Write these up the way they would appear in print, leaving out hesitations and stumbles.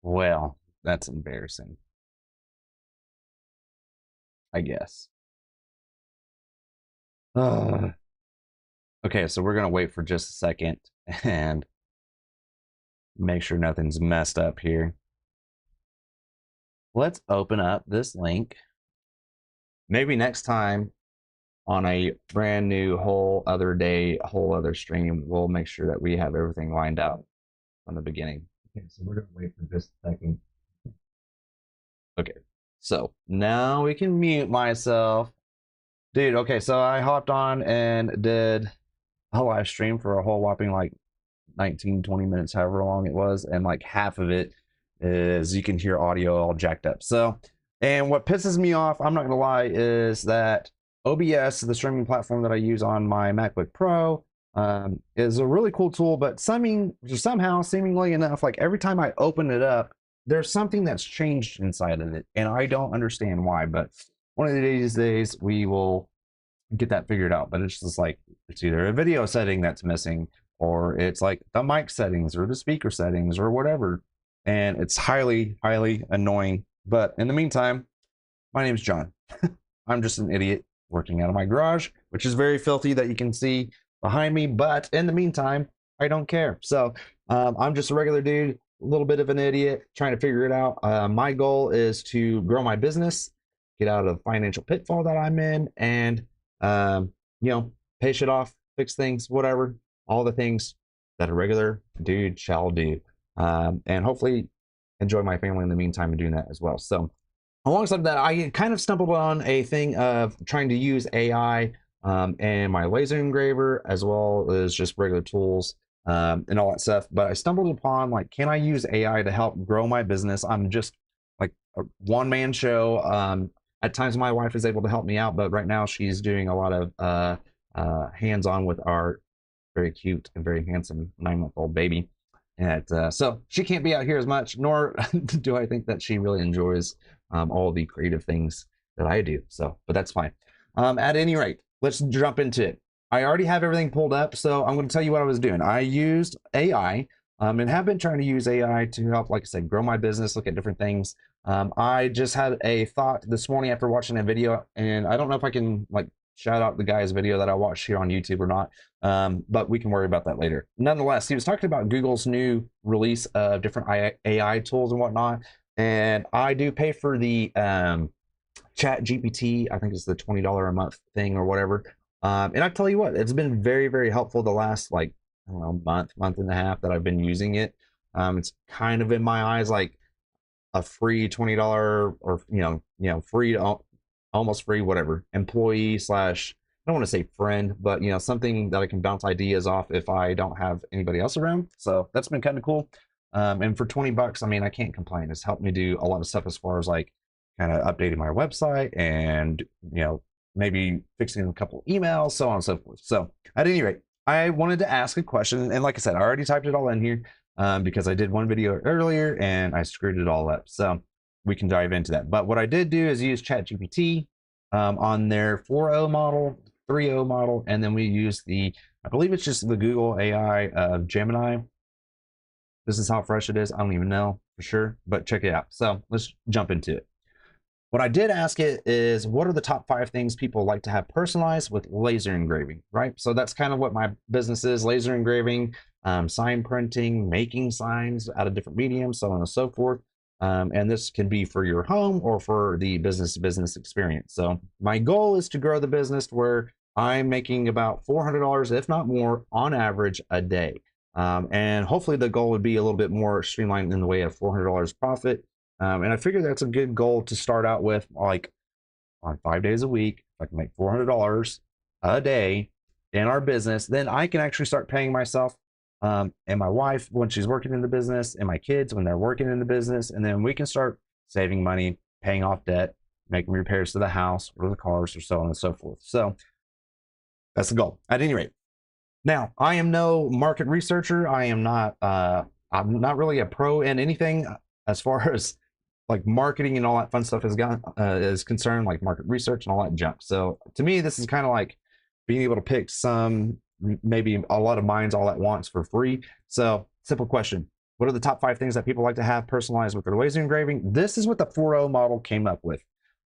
Well, that's embarrassing, I guess. Ugh. Okay, so we're gonna wait for just a second and make sure nothing's messed up here. Let's open up this link. Maybe next time on a brand new whole other day, whole other stream, we'll make sure that we have everything lined out from the beginning. Okay, so we're gonna wait for just a second. Okay, so now we can mute myself. Dude, okay, so I hopped on and did a live stream for a whole whopping like 19, 20 minutes, however long it was, and like half of it is you can hear audio all jacked up. So, and what pisses me off, I'm not gonna lie, is that OBS, the streaming platform that I use on my MacBook Pro, is a really cool tool, but somehow, seemingly enough, like every time I open it up, there's something that's changed inside of it, and I don't understand why. But one of these days, we will get that figured out. But it's just like it's either a video setting that's missing, or it's like the mic settings or the speaker settings or whatever. And it's highly, highly annoying. But in the meantime, my name's John. I'm just an idiot working out of my garage, which is very filthy that you can see behind me. But in the meantime, I don't care. So I'm just a regular dude, a little bit of an idiot trying to figure it out. My goal is to grow my business, get out of the financial pitfall that I'm in, and um, you know, pay shit off, fix things, whatever, all the things that a regular dude shall do. And hopefully enjoy my family in the meantime and doing that as well. So alongside that, I kind of stumbled on a thing of trying to use AI and my laser engraver as well as just regular tools and all that stuff. But I stumbled upon like, can I use AI to help grow my business? I'm just like a one-man show. At times my wife is able to help me out, but right now she's doing a lot of hands-on with our very cute and very handsome 9-month-old baby. And so she can't be out here as much, nor do I think that she really enjoys all the creative things that I do. So, but that's fine. At any rate, let's jump into it. I already have everything pulled up, so I'm going to tell you what I was doing. I used AI and have been trying to use AI to help, like I said, grow my business, look at different things. I just had a thought this morning after watching a video, and I don't know if I can like shout out the guy's video that I watched here on YouTube or not, but we can worry about that later. Nonetheless, he was talking about Google's new release of different AI tools and whatnot, and I do pay for the ChatGPT. I think it's the $20 a month thing or whatever. And I tell you what, it's been very, very helpful the last like I don't know month and a half that I've been using it. It's kind of in my eyes like a free $20 or free almost free whatever employee slash I don't want to say friend, but something that I can bounce ideas off if I don't have anybody else around. So that's been kind of cool. And for 20 bucks, I mean, I can't complain. It's helped me do a lot of stuff as far as like kind of updating my website and maybe fixing a couple emails, so on and so forth. So at any rate, I wanted to ask a question, and like I said, I already typed it all in here because I did one video earlier and I screwed it all up. So we can dive into that. But what I did do is use ChatGPT on their 4.0 model, 3.0 model, and then we use I believe it's just the Google AI Gemini. This is how fresh it is. I don't even know for sure, but check it out. So let's jump into it. What I did ask it is, what are the top 5 things people like to have personalized with laser engraving, right? So that's kind of what my business is, laser engraving, sign printing, making signs out of different mediums, so on and so forth. And this can be for your home or for the business-to-business experience. So my goal is to grow the business where I'm making about $400, if not more, on average a day. And hopefully the goal would be a little bit more streamlined in the way of $400 profit. And I figure that's a good goal to start out with, like on 5 days a week. If I can make $400 a day in our business, then I can actually start paying myself and my wife when she's working in the business, and my kids when they're working in the business. And then we can start saving money, paying off debt, making repairs to the house or the cars or so on and so forth. So that's the goal at any rate. Now, I am no market researcher. I'm not really a pro in anything as far as like marketing and all that fun stuff is concerned, like market research and all that junk. So to me, this is kind of like being able to pick maybe a lot of minds all at once for free. So simple question: what are the top 5 things that people like to have personalized with their laser engraving? This is what the 4.0 model came up with.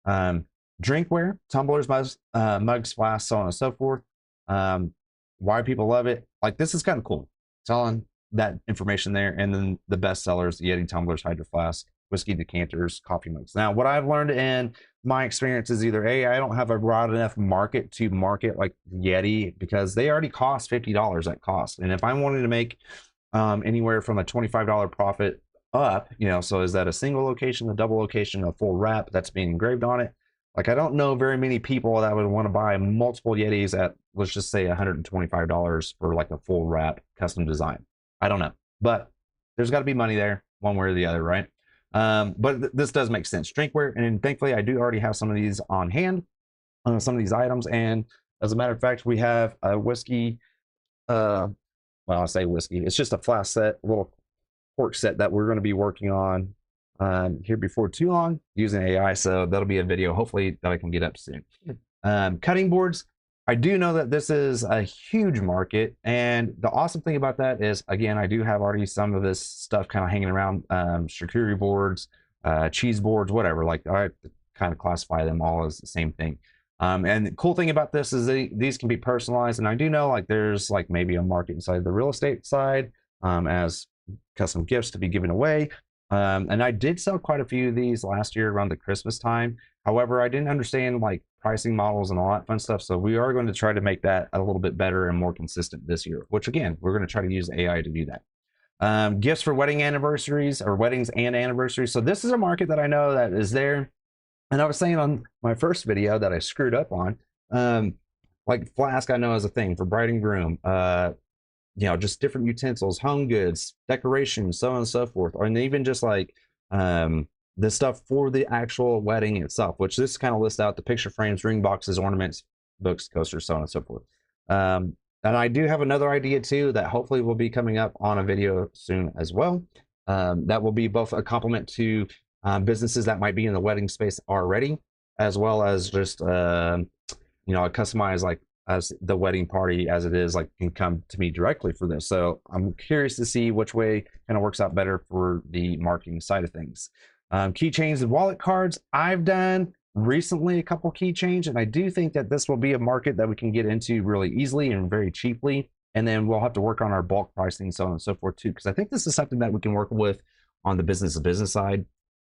Drinkware, tumblers, mugs, flasks, so on and so forth. Why people love it. Like, this is kind of cool. Telling that information there. And then the best sellers, Yeti tumblers, hydro flasks, whiskey decanters, coffee mugs. Now, what I've learned in my experience is either A, I don't have a broad enough market to market like Yeti, because they already cost $50 at cost. And if I wanted to make anywhere from a $25 profit up, you know, so is that a single location, a double location, a full wrap that's being engraved on it? Like, I don't know very many people that would want to buy multiple Yetis at, let's just say, $125 for like a full wrap custom design. I don't know, but there's got to be money there one way or the other, right? But this does make sense. Drinkware, and thankfully I do already have some of these on hand, some of these items. And as a matter of fact, we have a whiskey, well, I say whiskey, it's just a flask set, a little cork set that we're going to be working on here before too long using AI. So that'll be a video, hopefully, that I can get up soon. Cutting boards. I do know that this is a huge market, and the awesome thing about that is, again, I do have already some of this stuff kind of hanging around, charcuterie boards, cheese boards, whatever. Like, I kind of classify them all as the same thing. And the cool thing about this is these can be personalized, and I do know like there's like maybe a market inside the real estate side as custom gifts to be given away. And I did sell quite a few of these last year around the Christmas time. However, I didn't understand like pricing models and all that fun stuff. So we are going to try to make that a little bit better and more consistent this year, which again, we're going to try to use AI to do that. Gifts for wedding anniversaries, or weddings and anniversaries. So this is a market that I know that is there. And I was saying on my first video that I screwed up on, like flask I know is a thing for bride and groom, you know, just different utensils, home goods, decorations, so on and so forth. And even just like the stuff for the actual wedding itself, which this kind of lists out the picture frames, ring boxes, ornaments, books, coasters, so on and so forth. And I do have another idea too that hopefully will be coming up on a video soon as well. That will be both a complement to businesses that might be in the wedding space already, as well as just, you know, a customized like as the wedding party as it is, like, can come to me directly for this. So I'm curious to see which way kind of works out better for the marketing side of things. Keychains and wallet cards. I've done recently a couple keychains, and I do think that this will be a market that we can get into really easily and very cheaply. And then we'll have to work on our bulk pricing, so on and so forth too, because I think this is something that we can work with on the business to business side.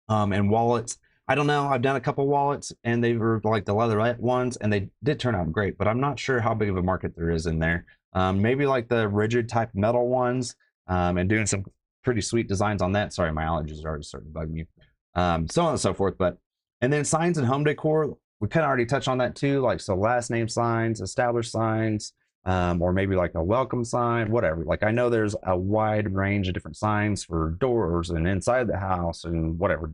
And wallets, I don't know, I've done a couple wallets and they were like the leatherette ones and they did turn out great, but I'm not sure how big of a market there is in there. Maybe like the rigid type metal ones, and doing some pretty sweet designs on that. Sorry, my allergies are already starting to bug me. So on and so forth. But and then signs and home decor, we kind of already touched on that too, like so last name signs, established signs, or maybe like a welcome sign, whatever. Like, I know there's a wide range of different signs for doors and inside the house and whatever.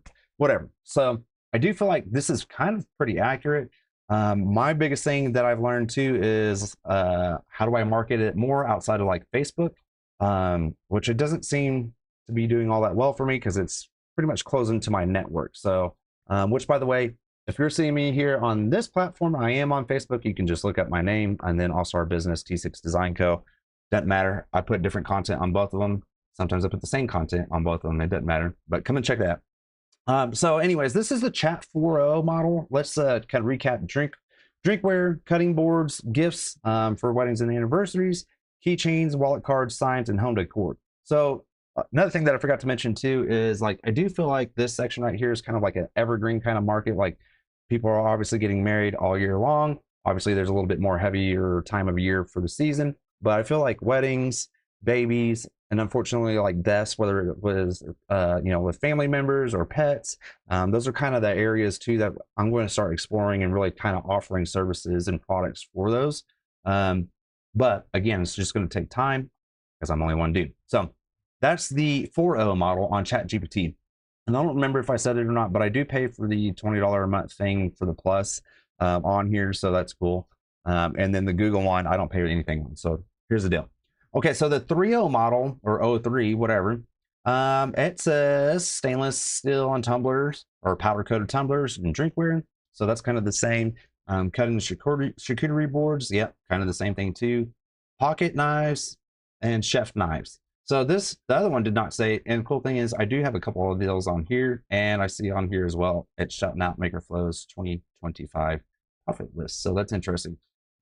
So I do feel like this is kind of pretty accurate. My biggest thing that I've learned too is how do I market it more outside of like Facebook, which it doesn't seem to be doing all that well for me because it's pretty much closing to my network. So, which, by the way, if you're seeing me here on this platform, I am on Facebook. You can just look up my name and then also our business, T6 Design Co. Doesn't matter. I put different content on both of them. Sometimes I put the same content on both of them. It doesn't matter, but come and check that out. So anyways, this is the Chat 4.0 model. Let's kind of recap. Drinkware, cutting boards, gifts for weddings and anniversaries, keychains, wallet cards, signs, and home decor. So another thing that I forgot to mention too is, like, I do feel like this section right here is kind of like an evergreen kind of market. Like, people are obviously getting married all year long. Obviously, there's a little bit more heavier time of year for the season, but I feel like weddings, babies, and unfortunately like deaths, whether it was you know, with family members or pets, those are kind of the areas too that I'm going to start exploring and really kind of offering services and products for those. But again, it's just going to take time because I'm only one dude. So that's the 4.0 model on ChatGPT. And I don't remember if I said it or not, but I do pay for the $20 a month thing for the plus on here, so that's cool. And then the Google one, I don't pay anything on. So here's the deal. Okay, so the 3.0 model, or 03, whatever, it says stainless steel on tumblers, or powder coated tumblers and drinkware. So that's kind of the same. Cutting charcuterie boards, yep, kind of the same thing too. Pocket knives and chef knives. So the other one did not say, and the cool thing is I do have a couple of deals on here, and I see on here as well, it's shutting out Maker Flow's 2025 profit list. So that's interesting.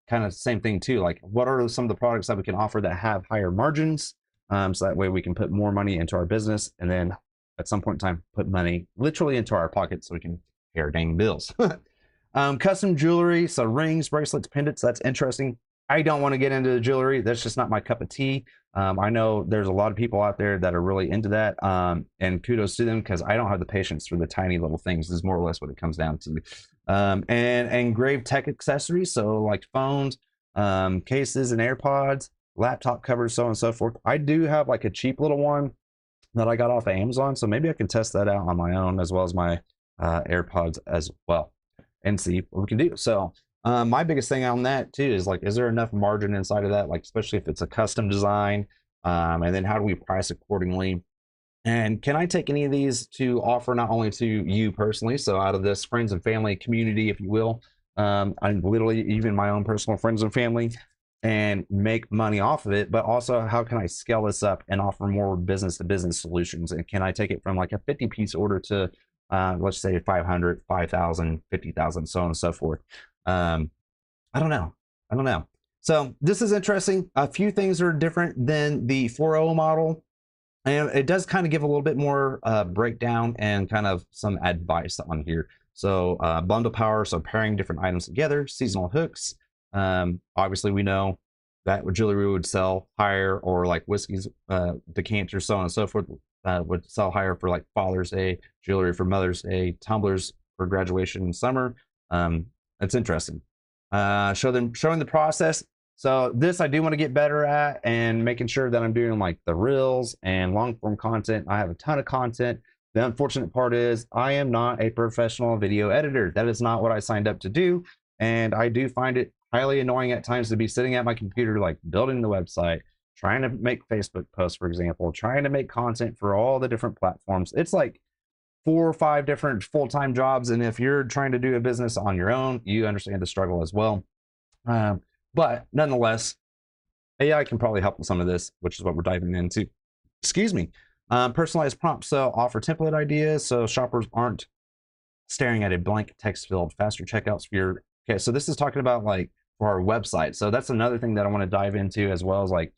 Kind of same thing too. Like, what are some of the products that we can offer that have higher margins? So that way we can put more money into our business, and then at some point in time, put money literally into our pockets so we can pay our dang bills. Custom jewelry, so rings, bracelets, pendants. That's interesting. I don't want to get into the jewelry. That's just not my cup of tea. I know there's a lot of people out there that are really into that, and kudos to them, because I don't have the patience for the tiny little things. This is more or less what it comes down to. And engraved tech accessories, so like phones, cases, and AirPods, laptop covers, so on and so forth. I do have like a cheap little one that I got off of Amazon, so maybe I can test that out on my own, as well as my AirPods as well, and see what we can do. So my biggest thing on that too is like, is there enough margin inside of that? Like, especially if it's a custom design, and then how do we price accordingly? And can I take any of these to offer not only to you personally, so out of this friends and family community, if you will, I'm literally even my own personal friends and family, and make money off of it, but also how can I scale this up and offer more business to business solutions? And can I take it from like a 50 piece order to let's say 500, 5,000, 50,000, so on and so forth? I don't know. I don't know. So this is interesting. A few things are different than the 4.0 model. And it does kind of give a little bit more breakdown and kind of some advice on here. So bundle power, so pairing different items together, seasonal hooks. Obviously, we know that jewelry would sell higher, or like whiskeys, decanters, so on and so forth, would sell higher for like Father's Day, jewelry for Mother's Day, tumblers for graduation in summer. It's interesting. Showing the process. So this I do want to get better at, and making sure that I'm doing like the reels and long form content. I have a ton of content. The unfortunate part is I am not a professional video editor. That is not what I signed up to do. And I do find it highly annoying at times to be sitting at my computer, like building the website, trying to make Facebook posts, for example, trying to make content for all the different platforms. It's like 4 or 5 different full-time jobs. And if you're trying to do a business on your own, you understand the struggle as well. But nonetheless, AI can probably help with some of this, which is what we're diving into. Excuse me. Personalized prompts, so offer template ideas so shoppers aren't staring at a blank text field. Faster checkouts for your... Okay, so this is talking about like for our website. So that's another thing that I want to dive into, as well as like,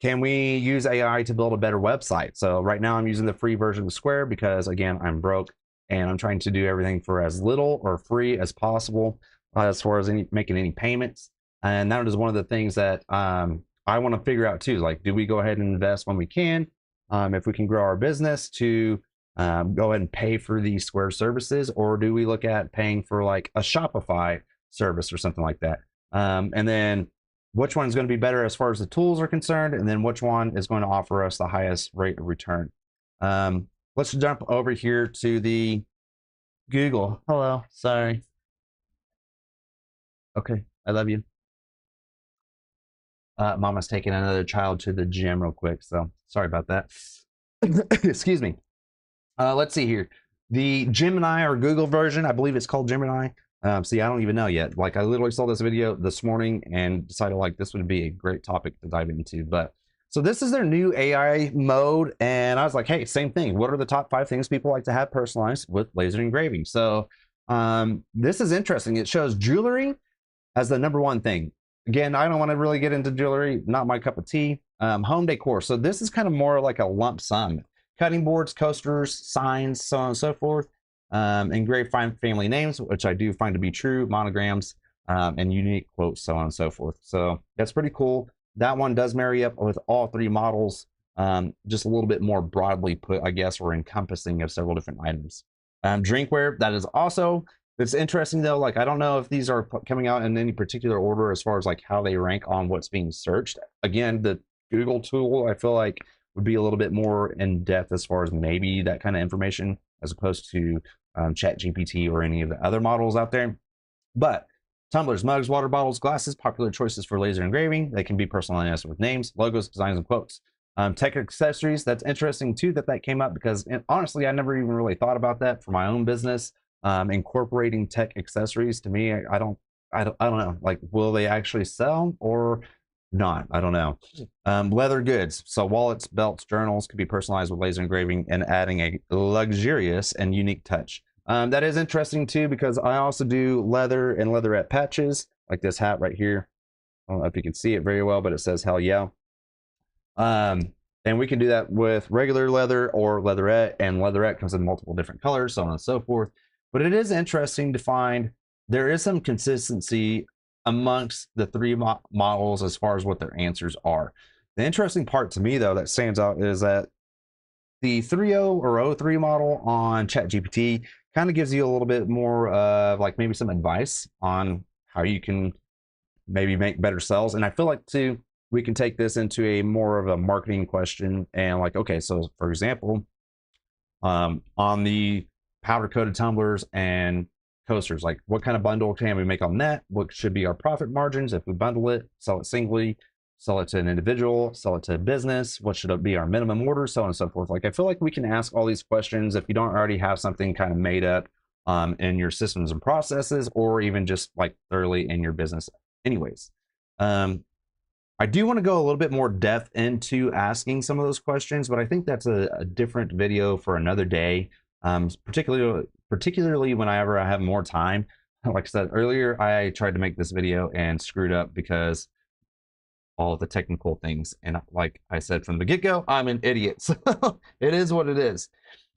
can we use AI to build a better website? So right now I'm using the free version of Square because, again, I'm broke and I'm trying to do everything for as little or free as possible, as far as making any payments. And that is one of the things that I want to figure out too. Like, do we go ahead and invest when we can, if we can grow our business, to go ahead and pay for these Square services, or do we look at paying for like a Shopify service or something like that? And then which one is going to be better as far as the tools are concerned, and then which one is going to offer us the highest rate of return? Let's jump over here to the Google. Hello, sorry. Okay, I love you. Mama's taking another child to the gym real quick, so sorry about that. Excuse me. Let's see here. The Gemini or Google version, I believe it's called Gemini. See, I don't even know yet. Like, I literally saw this video this morning and decided like this would be a great topic to dive into. But so this is their new AI mode, and I was like, hey, same thing. What are the top 5 things people like to have personalized with laser engraving? So this is interesting. It shows jewelry as the #1 thing. Again, I don't want to really get into jewelry, not my cup of tea. Home decor. So this is kind of more like a lump sum. Cutting boards, coasters, signs, so on and so forth. Engraved family names, which I do find to be true, monograms, and unique quotes, so on and so forth. So that's pretty cool. That one does marry up with all 3 models, just a little bit more broadly put, I guess, or encompassing of several different items. Drinkware, that is also... It's interesting though, like, I don't know if these are coming out in any particular order as far as like how they rank on what's being searched. Again, the Google tool, I feel like, would be a little bit more in depth as far as maybe that kind of information, as opposed to ChatGPT or any of the other models out there. But tumblers, mugs, water bottles, glasses, popular choices for laser engraving. They can be personalized with names, logos, designs, and quotes. Tech accessories, that's interesting too that came up, because honestly, I never even really thought about that for my own business. Incorporating tech accessories, to me, I don't know, like, will they actually sell, or not. I don't know. Leather goods. So wallets, belts, journals could be personalized with laser engraving and adding a luxurious and unique touch. That is interesting too, because I also do leather and leatherette patches, like this hat right here. I don't know if you can see it very well, but it says hell yeah. And we can do that with regular leather or leatherette, and leatherette comes in multiple different colors, so on and so forth. But it is interesting to find there is some consistency amongst the three models as far as what their answers are. The interesting part to me, though, that stands out is that the 3.0 or O3 model on ChatGPT kind of gives you a little bit more of like maybe some advice on how you can maybe make better sales. And I feel like too, we can take this into a more of a marketing question and like, okay, so for example, on the powder coated tumblers and coasters, like what kind of bundle can we make on that? What should be our profit margins if we bundle it, sell it singly, sell it to an individual, sell it to a business? What should it be our minimum order, so on and so forth? Like, I feel like we can ask all these questions if you don't already have something kind of made up in your systems and processes, or even just like thoroughly in your business anyways. I do want to go a little bit more depth into asking some of those questions, but I think that's a different video for another day. Particularly whenever I have more time. Like I said earlier, I tried to make this video and screwed up because all of the technical things. And like I said from the get-go, I'm an idiot. So it is what it is.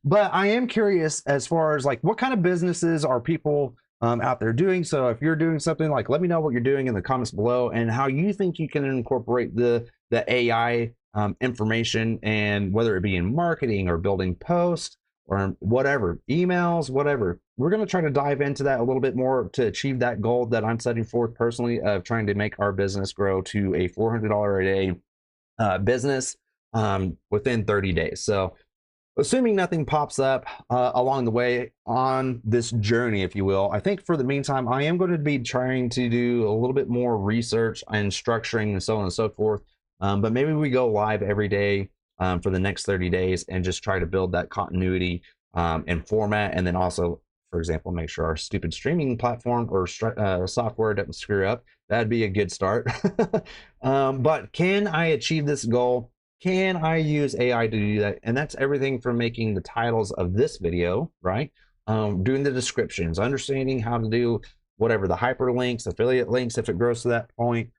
But I am curious as far as like what kind of businesses are people out there doing. So if you're doing something, like let me know what you're doing in the comments below and how you think you can incorporate the AI information, and whether it be in marketing or building posts or whatever, emails, whatever. We're going to try to dive into that a little bit more to achieve that goal that I'm setting forth personally of trying to make our business grow to a $400 a day business within 30 days. So assuming nothing pops up along the way on this journey, if you will, I think for the meantime, I am going to be trying to do a little bit more research and structuring and so on and so forth. But maybe we go live every day for the next 30 days and just try to build that continuity and format. And then also, for example, make sure our stupid streaming platform or software doesn't screw up. That'd be a good start. But can I achieve this goal? Can I use AI to do that? And that's everything from making the titles of this video, right? Doing the descriptions, understanding how to do whatever, the hyperlinks, affiliate links, if it grows to that point,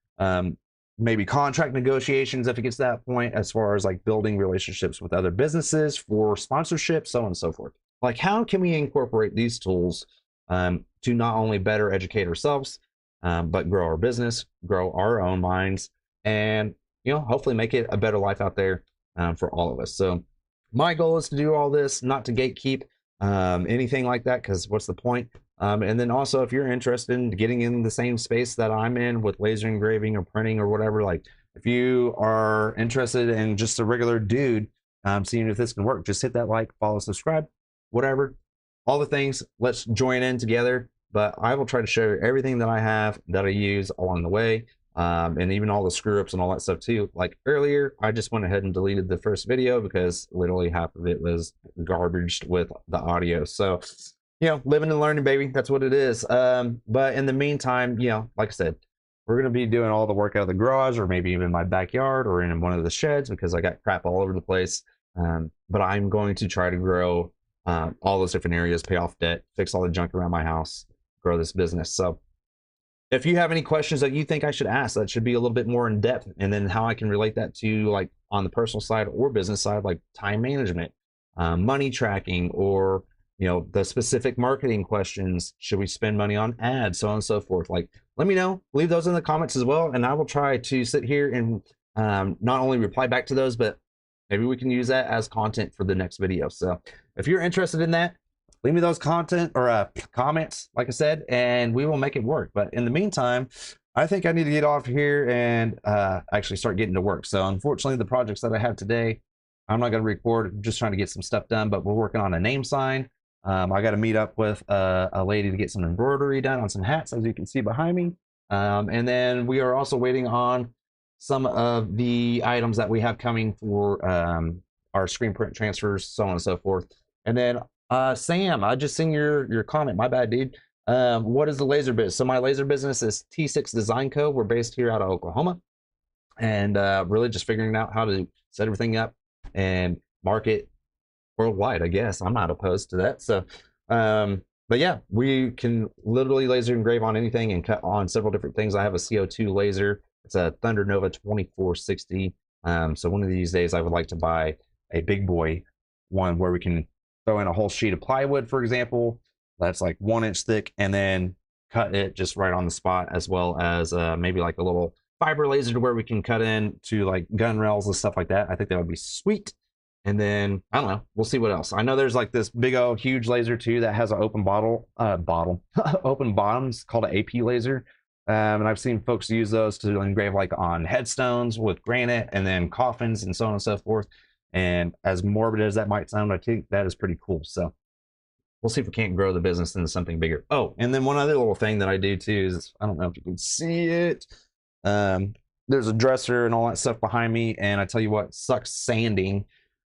maybe contract negotiations if it gets to that point, as far as like building relationships with other businesses for sponsorship, so on and so forth. Like, how can we incorporate these tools to not only better educate ourselves, but grow our business, grow our own minds, and hopefully make it a better life out there for all of us. So my goal is to do all this, not to gatekeep anything like that, because what's the point? And then also, if you're interested in getting in the same space that I'm in with laser engraving or printing or whatever, like if you are interested in just a regular dude seeing if this can work, just hit that like, follow, subscribe, whatever, all the things. Let's join in together. But I will try to share everything that I have that I use along the way. And even all the screw ups and all that stuff too. Like earlier, I just went ahead and deleted the first video because literally half of it was garbage with the audio. So, living and learning, baby. That's what it is. But in the meantime, like I said, we're going to be doing all the work out of the garage, or maybe even my backyard, or in one of the sheds, because I got crap all over the place. But I'm going to try to grow all those different areas, pay off debt, fix all the junk around my house, grow this business. So if you have any questions that you think I should ask that should be a little bit more in depth, and then how I can relate that to like on the personal side or business side, like time management, money tracking, or the specific marketing questions, should we spend money on ads, so on and so forth, like let me know, leave those in the comments as well, and I will try to sit here and not only reply back to those, but maybe we can use that as content for the next video. So if you're interested in that, leave me those content or comments, like I said, and we will make it work. But in the meantime, I think I need to get off here and actually start getting to work. So unfortunately, the projects that I have today, I'm not going to record. I'm just trying to get some stuff done, but we're working on a name sign. I got to meet up with a lady to get some embroidery done on some hats, as you can see behind me. And then we are also waiting on some of the items that we have coming for our screen print transfers, so on and so forth. And then Sam, I just seen your comment. My bad, dude. What is the laser business? So my laser business is T6 Design Co. We're based here out of Oklahoma. and really just figuring out how to set everything up and market worldwide. I guess I'm not opposed to that. So, but yeah, we can literally laser engrave on anything and cut on several different things. I have a CO2 laser. It's a Thunder Nova 2460. So one of these days, I would like to buy a big boy one where we can throw in a whole sheet of plywood, for example, that's like 1 inch thick, and then cut it just right on the spot, as well as maybe like a little fiber laser to where we can cut in to like gun rails and stuff like that. I think that would be sweet. And then I don't know, we'll see what else. I know there's like this big old huge laser too that has an open open bottoms called an AP laser. And I've seen folks use those to engrave like on headstones with granite and then coffins and so on and so forth. And as morbid as that might sound, I think that is pretty cool. So we'll see if we can't grow the business into something bigger. Oh, and then one other little thing that I do too is, I don't know if you can see it. There's a dresser and all that stuff behind me, and I tell you what, sucks sanding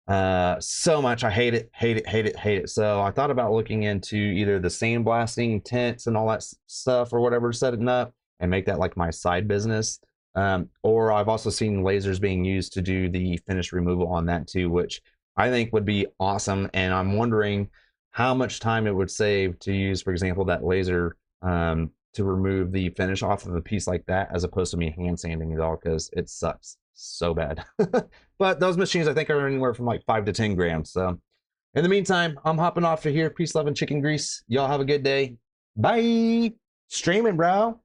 so much. I hate it, hate it, hate it, hate it. So I thought about looking into either the sandblasting tents and all that stuff or whatever, setting up and make that like my side business. Or I've also seen lasers being used to do the finish removal on that too, which I think would be awesome. And I'm wondering how much time it would save to use, for example, that laser to remove the finish off of a piece like that, as opposed to me hand sanding it all, because it sucks so bad. But those machines, I think, are anywhere from like 5 to 10 grams. So in the meantime, I'm hopping off to here. Peace, love, and chicken grease. Y'all have a good day. Bye. Streaming, bro.